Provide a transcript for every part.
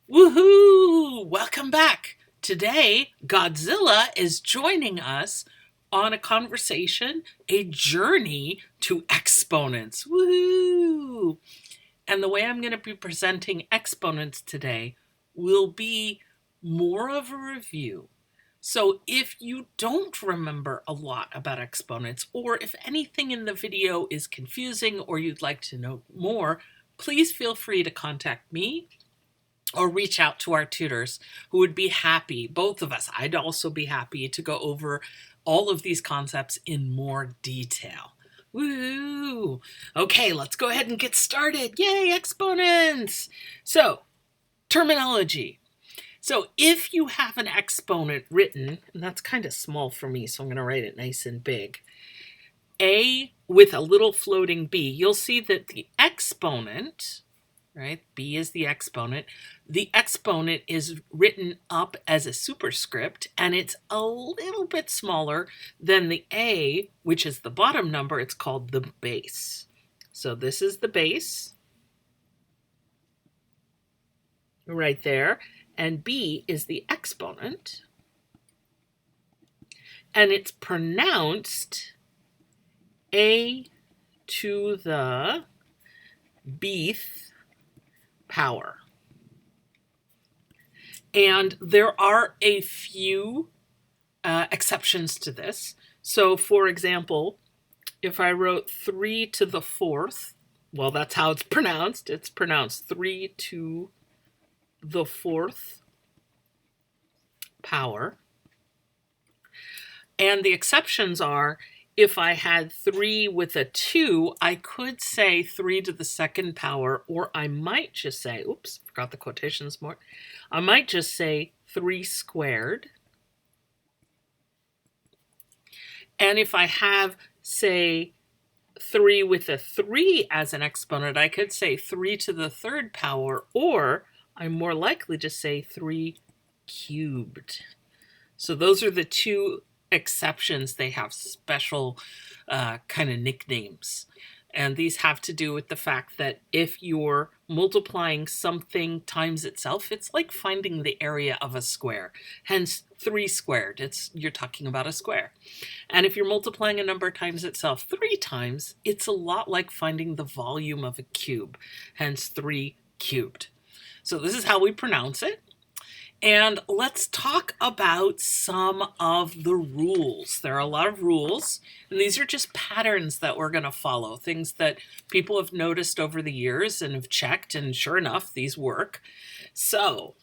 Woohoo! Welcome back. Today, Godzilla is joining us on a conversation, a journey to exponents. Woohoo! And the way I'm going to be presenting exponents today will be more of a review. So if you don't remember a lot about exponents, or if anything in the video is confusing or you'd like to know more, please feel free to contact me or reach out to our tutors who would be happy, both of us, I'd also be happy to go over all of these concepts in more detail. Woo! Okay, let's go ahead and get started. Yay, exponents! So, terminology. So if you have an exponent written, and that's kind of small for me, so I'm going to write it nice and big, A with a little floating b, you'll see that the exponent, right? B is the exponent. The exponent is written up as a superscript, and it's a little bit smaller than the A, which is the bottom number. It's called the base. So this is the base right there, and B is the exponent, and it's pronounced A to the bth power. And there are a few exceptions to this. So for example, if I wrote 3 to the 4th, well, that's how it's pronounced. It's pronounced 3 to the 4th power. And the exceptions are, if I had 3 with a 2, I could say 3 to the 2nd power, or I might just say, oops, forgot the quotations more. I might just say 3 squared. And if I have, say, 3 with a 3 as an exponent, I could say 3 to the 3rd power, or I'm more likely to say 3 cubed. So those are the two exceptions. They have special kind of nicknames. And these have to do with the fact that if you're multiplying something times itself, it's like finding the area of a square. Hence 3 squared. You're talking about a square. And if you're multiplying a number times itself 3 times, it's a lot like finding the volume of a cube. Hence 3 cubed. So this is how we pronounce it. And let's talk about some of the rules. There are a lot of rules, and these are just patterns that we're going to follow, things that people have noticed over the years and have checked, and sure enough, these work. So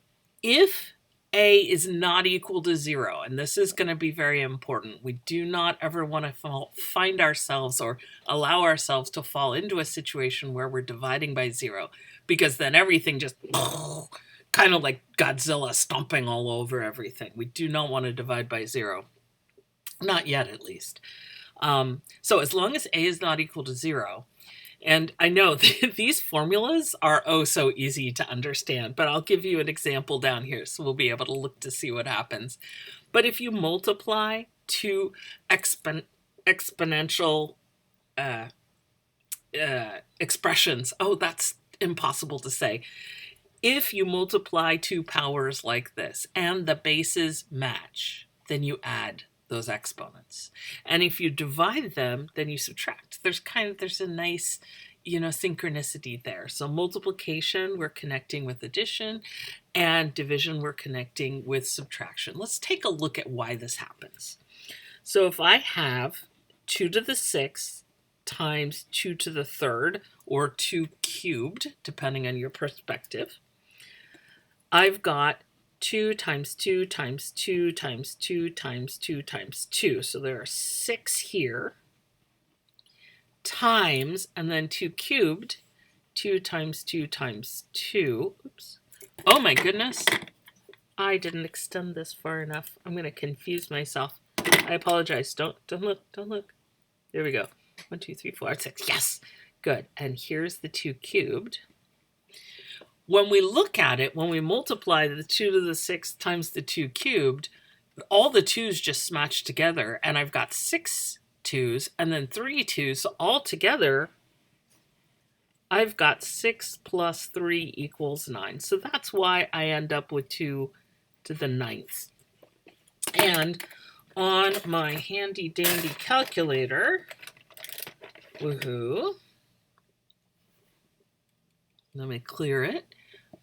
if A is not equal to 0, and this is going to be very important, we do not ever want to find ourselves or allow ourselves to fall into a situation where we're dividing by 0, because then everything just kind of like Godzilla stomping all over everything. We do not want to divide by 0. Not yet, at least. So as long as A is not equal to 0, and I know these formulas are oh so easy to understand, but I'll give you an example down here so we'll be able to look to see what happens. But if you multiply two exponential expressions, oh, that's impossible to say. If you multiply two powers like this and the bases match, then you add those exponents. And if you divide them, then you subtract. There's a nice, synchronicity there. So multiplication, we're connecting with addition, and division, we're connecting with subtraction. Let's take a look at why this happens. So if I have 2 to the 6th times 2 to the 3rd, or 2 cubed, depending on your perspective, I've got 2 times 2 times 2 times 2 times 2 times 2. So there are 6 here, times, and then 2 cubed, 2 times 2 times 2. Oops. Oh my goodness. I didn't extend this far enough. I'm going to confuse myself. I apologize. Don't look. There we go. 1, 2, 3, 4, 5, 6. Yes. Good. And here's the 2 cubed. When we look at it, when we multiply the 2 to the 6th times the 2 cubed, all the 2's just smashed together, and I've got 6 2's and then 3 2's. So all together, I've got 6 plus 3 equals 9. So that's why I end up with 2 to the ninth. And on my handy dandy calculator, woohoo, let me clear it.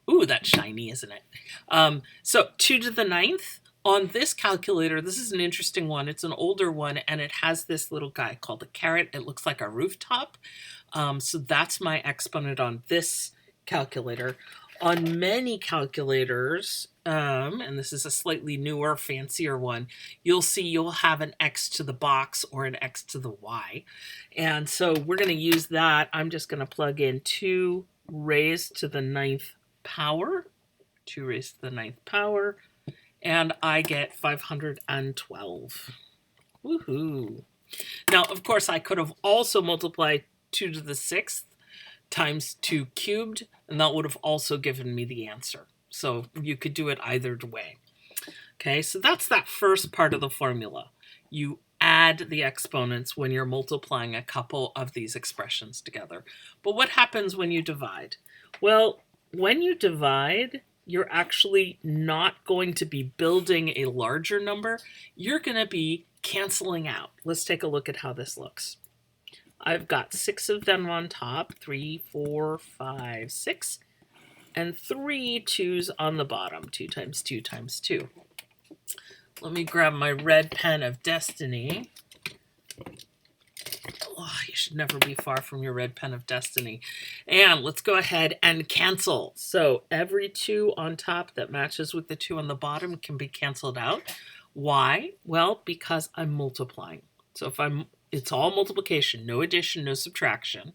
Ooh, that's shiny, isn't it? So 2 to the ninth on this calculator, this is an interesting one. It's an older one, and it has this little guy called a caret. It looks like a rooftop. So that's my exponent on this calculator. On many calculators, and this is a slightly newer, fancier one, you'll see you'll have an x to the box or an x to the y. And so we're going to use that. I'm just going to plug in 2 raised to the ninth power, 2 raised to the ninth power, and I get 512. Woohoo. Now, of course, I could have also multiplied 2 to the sixth times 2 cubed, and that would have also given me the answer. So you could do it either way. Okay, so that's that first part of the formula. You add the exponents when you're multiplying a couple of these expressions together. But what happens when you divide? Well, when you divide, you're actually not going to be building a larger number. You're going to be canceling out. Let's take a look at how this looks. I've got 6 of them on top, 3, 4, 5, 6, and 3 2's on the bottom, 2 times 2 times 2. Let me grab my red pen of destiny. Oh, you should never be far from your red pen of destiny. And let's go ahead and cancel. So every 2 on top that matches with the 2 on the bottom can be canceled out. Why? Well, because I'm multiplying. So it's all multiplication, no addition, no subtraction,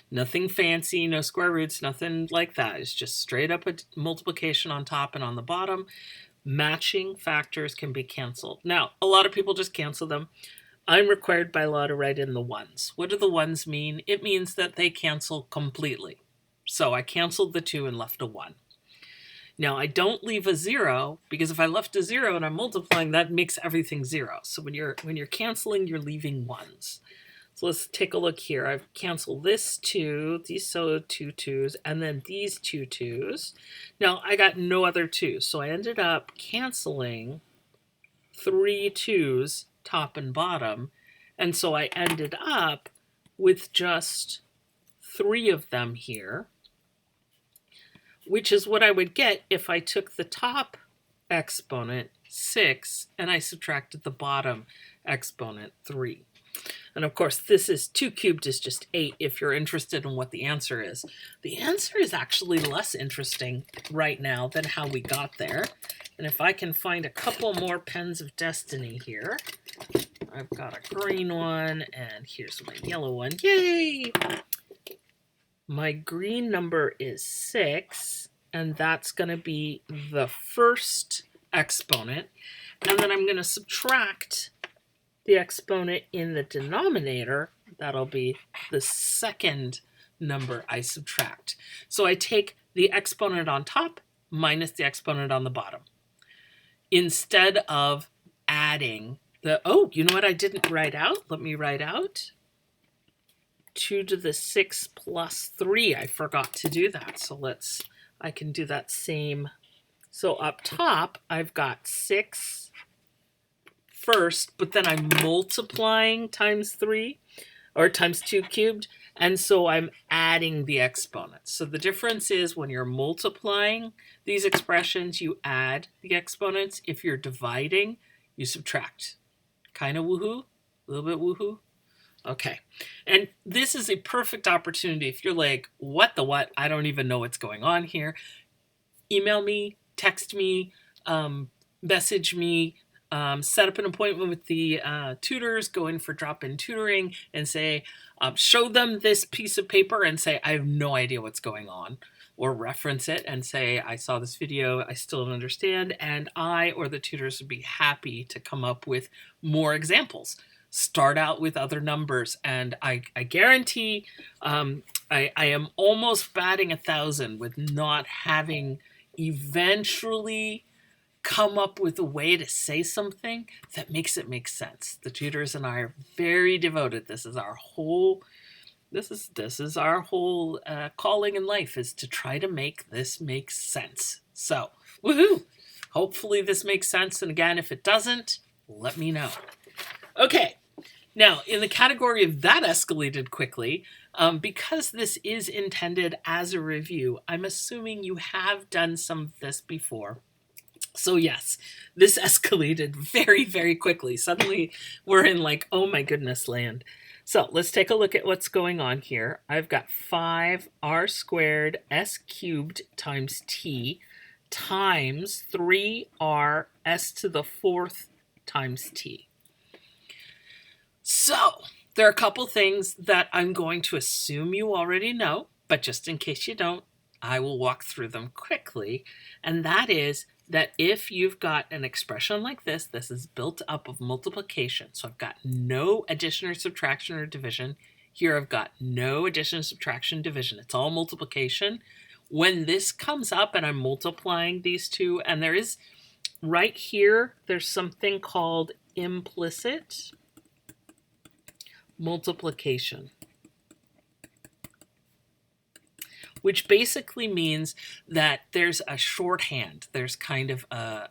nothing fancy, no square roots, nothing like that. It's just straight up a multiplication on top and on the bottom. Matching factors can be canceled. Now, a lot of people just cancel them. I'm required by law to write in the ones. What do the ones mean? It means that they cancel completely. So I canceled the 2 and left a 1. Now, I don't leave a 0, because if I left a 0 and I'm multiplying, that makes everything 0. So when you're canceling, you're leaving 1s. So let's take a look here. I've canceled this 2, these 2 2's, and then these 2 2's. Now, I got no other 2's, so I ended up canceling 3 2's, top and bottom, and so I ended up with just 3 of them here, which is what I would get if I took the top exponent, 6, and I subtracted the bottom exponent, 3. And of course, this is 2 cubed is just 8 if you're interested in what the answer is. The answer is actually less interesting right now than how we got there. And if I can find a couple more pens of destiny here, I've got a green one, and here's my yellow one. Yay! My green number is 6, and that's going to be the first exponent. And then I'm going to subtract the exponent in the denominator. That'll be the second number I subtract. So I take the exponent on top minus the exponent on the bottom. Instead of adding the, oh, you know what I didn't write out? Let me write out 2 to the 6 plus 3. I forgot to do that. So I can do that same. So up top, I've got 6 first, but then I'm multiplying times 3 or times 2 cubed. And so I'm adding the exponents. So the difference is when you're multiplying these expressions, you add the exponents. If you're dividing, you subtract. Kind of woohoo? A little bit woohoo? Okay. And this is a perfect opportunity. If you're like, what the what? I don't even know what's going on here. Email me, text me, message me, set up an appointment with the tutors, go in for drop-in tutoring and say, show them this piece of paper and say, I have no idea what's going on. Or reference it and say, I saw this video, I still don't understand, and I or the tutors would be happy to come up with more examples. Start out with other numbers, and I guarantee I am almost batting 1,000 with not having eventually come up with a way to say something that makes it make sense. The tutors and I are very devoted. This is our whole This is our whole calling in life, is to try to make this make sense. So, woohoo! Hopefully this makes sense. And again, if it doesn't, let me know. Okay. Now, in the category of that escalated quickly, because this is intended as a review, I'm assuming you have done some of this before. So yes, this escalated very, very quickly. Suddenly we're in like, oh my goodness land. So let's take a look at what's going on here. I've got 5r squared s cubed times t times 3r s to the fourth times t. So there are a couple things that I'm going to assume you already know, but just in case you don't, I will walk through them quickly. And that is that if you've got an expression like this, this is built up of multiplication. So I've got no addition or subtraction or division. Here I've got no addition, subtraction, division. It's all multiplication. When this comes up and I'm multiplying these two, and there is right here, there's something called implicit multiplication, which basically means that there's a shorthand. There's kind of a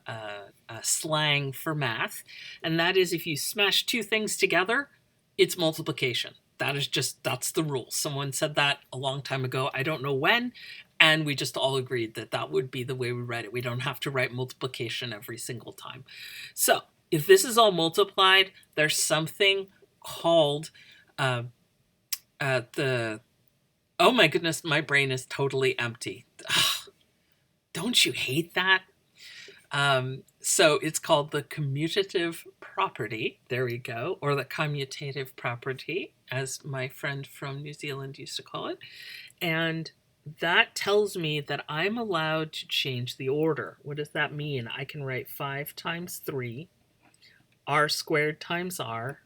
slang for math. And that is, if you smash two things together, it's multiplication. That's the rule. Someone said that a long time ago. I don't know when. And we just all agreed that that would be the way we write it. We don't have to write multiplication every single time. So if this is all multiplied, there's something called oh my goodness, my brain is totally empty. Ugh, don't you hate that? So it's called the commutative property. There we go. Or the commutative property, as my friend from New Zealand used to call it. And that tells me that I'm allowed to change the order. What does that mean? I can write 5 times 3, r squared times r,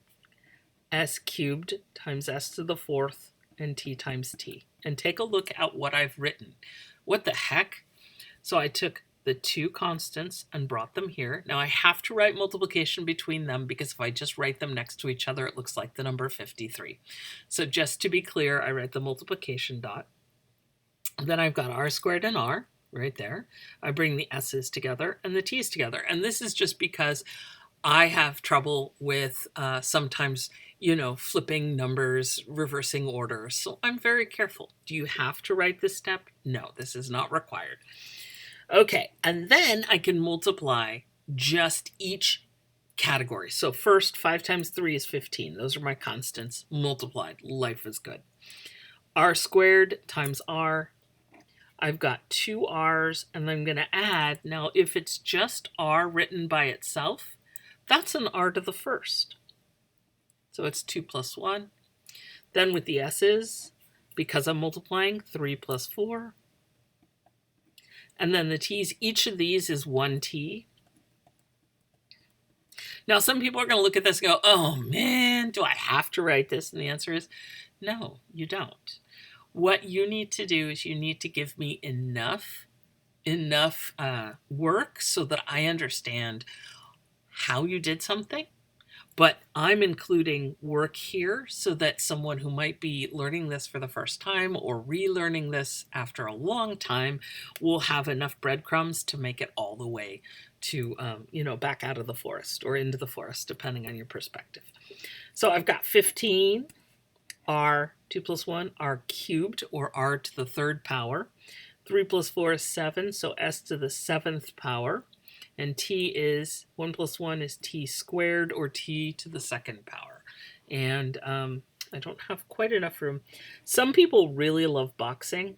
s cubed times s to the fourth, and t times t. And take a look at what I've written. What the heck? So I took the two constants and brought them here. Now I have to write multiplication between them, because if I just write them next to each other, it looks like the number 53. So just to be clear, I write the multiplication dot. Then I've got r squared and r right there. I bring the s's together and the t's together. And this is just because I have trouble with sometimes, flipping numbers, reversing order. So I'm very careful. Do you have to write this step? No, this is not required. Okay, and then I can multiply just each category. So first, 5 times 3 is 15. Those are my constants multiplied. Life is good. R squared times R. I've got 2 r's, and I'm going to add. Now, if it's just r written by itself, that's an r to the first. So it's 2 plus 1. Then with the s's, because I'm multiplying, 3 plus 4. And then the t's, each of these is 1t. Now, some people are going to look at this and go, oh man, do I have to write this? And the answer is no, you don't. What you need to do is you need to give me enough work so that I understand how you did something. But I'm including work here so that someone who might be learning this for the first time or relearning this after a long time will have enough breadcrumbs to make it all the way to, back out of the forest or into the forest, depending on your perspective. So I've got 15, r, 2 plus 1, r cubed, or r to the third power. 3 plus 4 is 7, so s to the seventh power. And t is, 1 plus 1 is t squared, or t to the second power. And I don't have quite enough room. Some people really love boxing.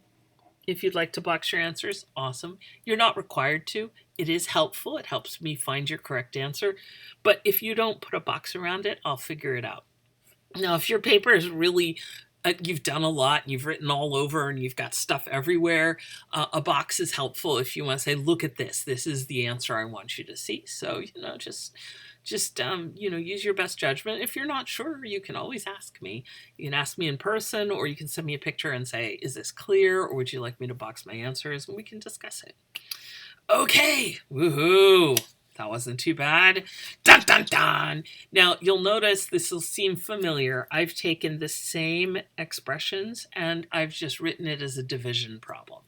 If you'd like to box your answers, awesome. You're not required to. It is helpful. It helps me find your correct answer. But if you don't put a box around it, I'll figure it out. Now, if your paper is really, you've done a lot, and you've written all over, and you've got stuff everywhere, a box is helpful if you want to say, look at this. This is the answer I want you to see. So, just use your best judgment. If you're not sure, you can always ask me. You can ask me in person, or you can send me a picture and say, is this clear, or would you like me to box my answers? And we can discuss it. Okay, woohoo. That wasn't too bad. Dun, dun, dun. Now, you'll notice this will seem familiar. I've taken the same expressions and I've just written it as a division problem.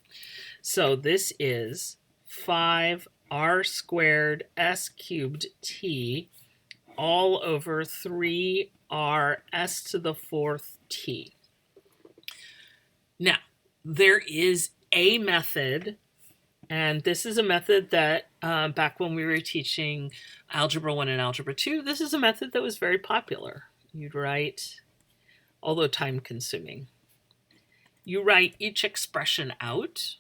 So this is 5r squared s cubed t all over 3r s to the fourth t. Now, there is a method, and this is a method that back when we were teaching Algebra 1 and Algebra 2, this is a method that was very popular. You'd write, although time consuming, you write each expression out.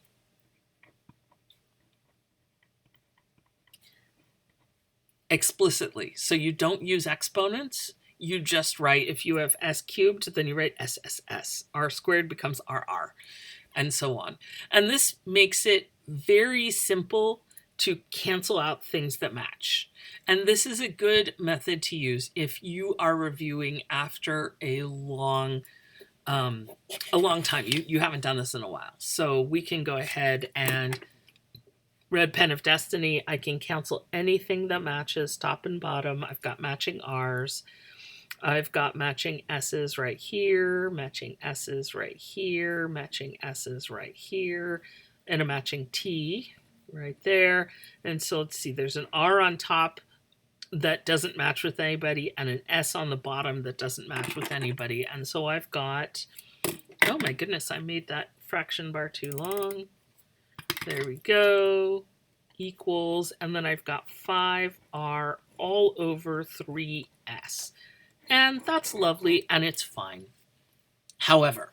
Explicitly. So you don't use exponents. You just write, if you have s cubed, then you write SSS. R squared becomes RR, and so on. And this makes it very simple to cancel out things that match. And this is a good method to use if you are reviewing after a long time. You haven't done this in a while. So we can go ahead and red pen of destiny. I can cancel anything that matches top and bottom. I've got matching R's. I've got matching S's right here, matching S's right here, matching S's right here, and a matching T right there. And so let's see, there's an R on top that doesn't match with anybody and an S on the bottom that doesn't match with anybody. And so I've got, oh my goodness, I made that fraction bar too long. There we go, equals, and then I've got 5r all over 3s. And that's lovely, and it's fine. However,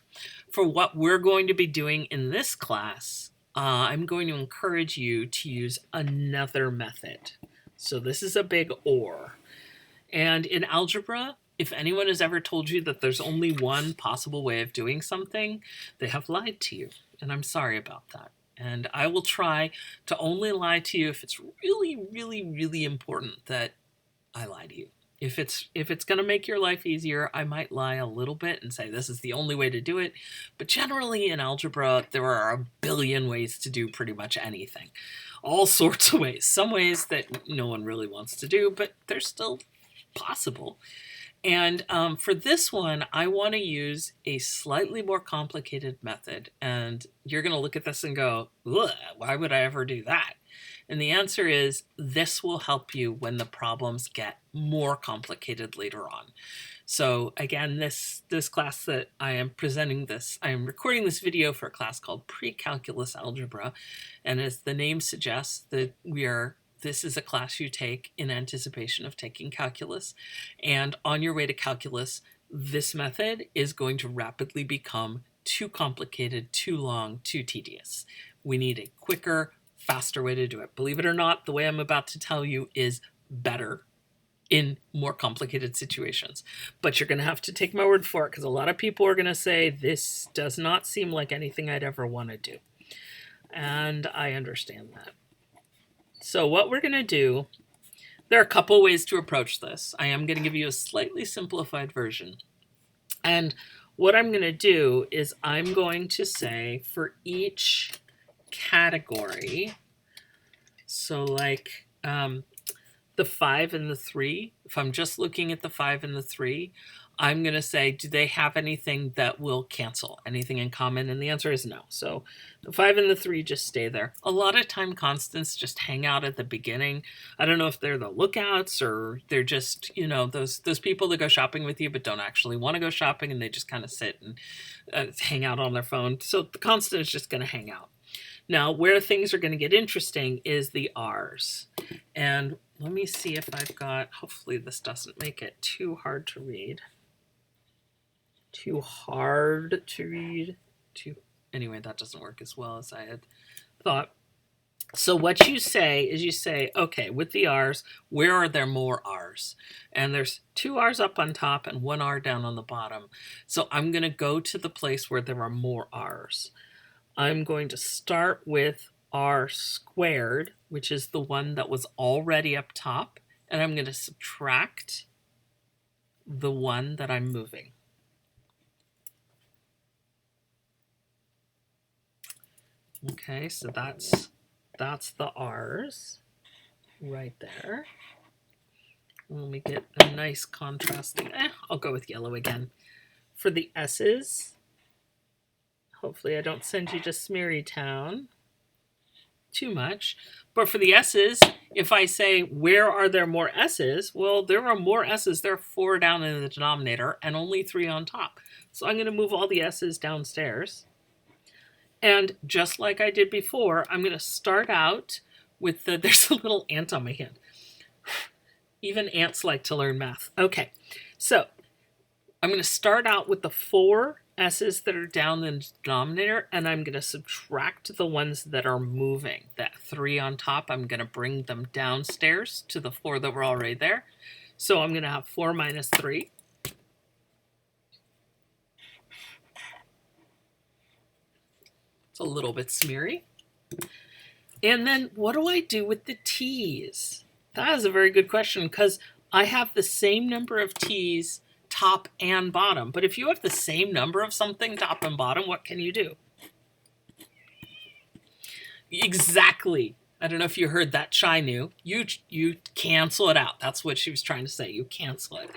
for what we're going to be doing in this class, I'm going to encourage you to use another method. So this is a big OR. And in algebra, if anyone has ever told you that there's only one possible way of doing something, they have lied to you. And I'm sorry about that. And I will try to only lie to you if it's really, really, really important that I lie to you. If it's going to make your life easier, I might lie a little bit and say this is the only way to do it. But generally in algebra, there are a billion ways to do pretty much anything. All sorts of ways. Some ways that no one really wants to do, but they're still possible. And for this one, I want to use a slightly more complicated method. And you're going to look at this and go, ugh, why would I ever do that? And the answer is this will help you when the problems get more complicated later on. So again, this class that I am presenting this, I am recording this video for a class called Pre-Calculus Algebra. And as the name suggests, that this is a class you take in anticipation of taking calculus. And on your way to calculus, this method is going to rapidly become too complicated, too long, too tedious. We need a quicker, faster way to do it. Believe it or not, the way I'm about to tell you is better in more complicated situations. But you're going to have to take my word for it, because a lot of people are going to say, this does not seem like anything I'd ever want to do. And I understand that. So what we're going to do, there are a couple ways to approach this. I am going to give you a slightly simplified version. And what I'm going to do is I'm going to say for each category, so like the 5 and the 3, if I'm just looking at the 5 and the 3, I'm going to say, do they have anything that will cancel? Anything in common? And the answer is no. So the 5 and the 3 just stay there. A lot of time constants just hang out at the beginning. I don't know if they're the lookouts or they're just, you know, those people that go shopping with you but don't actually want to go shopping, and they just kind of sit and hang out on their phone. So the constant is just going to hang out. Now, where things are going to get interesting is the R's. And let me see if I've got, hopefully this doesn't make it too hard to read. Anyway, that doesn't work as well as I had thought. So what you say is you say, okay, with the R's, where are there more R's? And there's 2 R's up on top and 1 R down on the bottom. So I'm going to go to the place where there are more R's. I'm going to start with R squared, which is the one that was already up top, and I'm going to subtract the one that I'm moving. Okay, so that's the R's. right there. Let me get a nice contrasting. I'll go with yellow again. For the S's, hopefully I don't send you to Smeary Town too much. But for the S's, if I say, where are there more S's? Well, there are more S's. There are 4 down in the denominator and only 3 on top. So I'm going to move all the S's downstairs. And just like I did before, I'm going to start out with there's a little ant on my hand. Even ants like to learn math. Okay, so I'm going to start out with the 4 S's that are down in the denominator, and I'm going to subtract the ones that are moving. That 3 on top, I'm going to bring them downstairs to the 4 that were already there. So I'm going to have 4 minus 3. It's a little bit smeary. And then what do I do with the T's? That is a very good question, because I have the same number of T's top and bottom. But if you have the same number of something top and bottom, what can you do? Exactly. I don't know if you heard that, Chai knew. You cancel it out. That's what she was trying to say. You cancel it.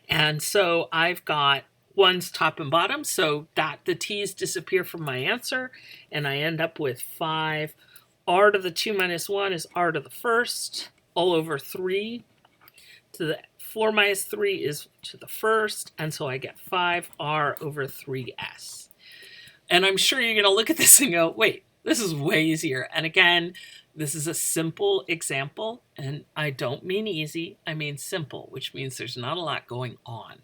And so I've got ones top and bottom, so that the T's disappear from my answer, and I end up with 5. R to the 2 minus 1 is R to the first, all over 3. To the 4 minus 3 is to the first, and so I get 5R over 3S. And I'm sure you're going to look at this and go, wait, this is way easier. And again, this is a simple example, and I don't mean easy, I mean simple, which means there's not a lot going on.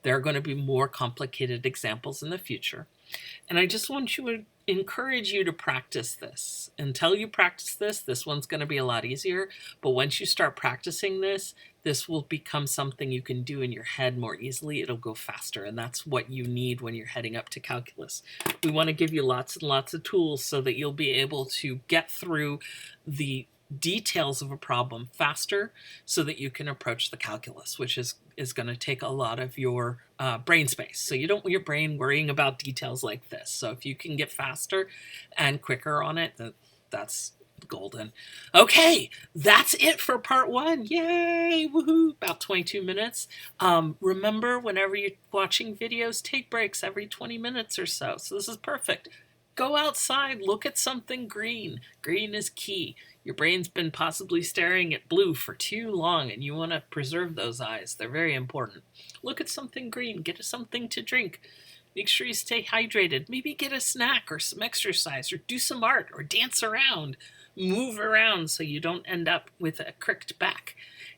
There are going to be more complicated examples in the future. And I just want to encourage you to practice this. Until you practice this one's going to be a lot easier. But once you start practicing this will become something you can do in your head more easily. It'll go faster. And that's what you need when you're heading up to calculus. We want to give you lots and lots of tools so that you'll be able to get through the details of a problem faster so that you can approach the calculus, which is going to take a lot of your brain space. So you don't want your brain worrying about details like this. So if you can get faster and quicker on it, that's golden. Okay, that's it for part 1. Yay! Woohoo! About 22 minutes. Remember, whenever you're watching videos, take breaks every 20 minutes or so. So this is perfect. Go outside, look at something green. Green is key. Your brain's been possibly staring at blue for too long, and you want to preserve those eyes. They're very important. Look at something green. Get something to drink. Make sure you stay hydrated. Maybe get a snack or some exercise or do some art or dance around. Move around so you don't end up with a cricked back.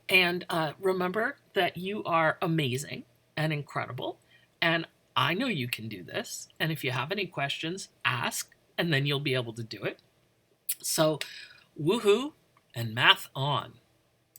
And remember that you are amazing and incredible. And I know you can do this. And if you have any questions, ask, and then you'll be able to do it. So, woohoo and math on.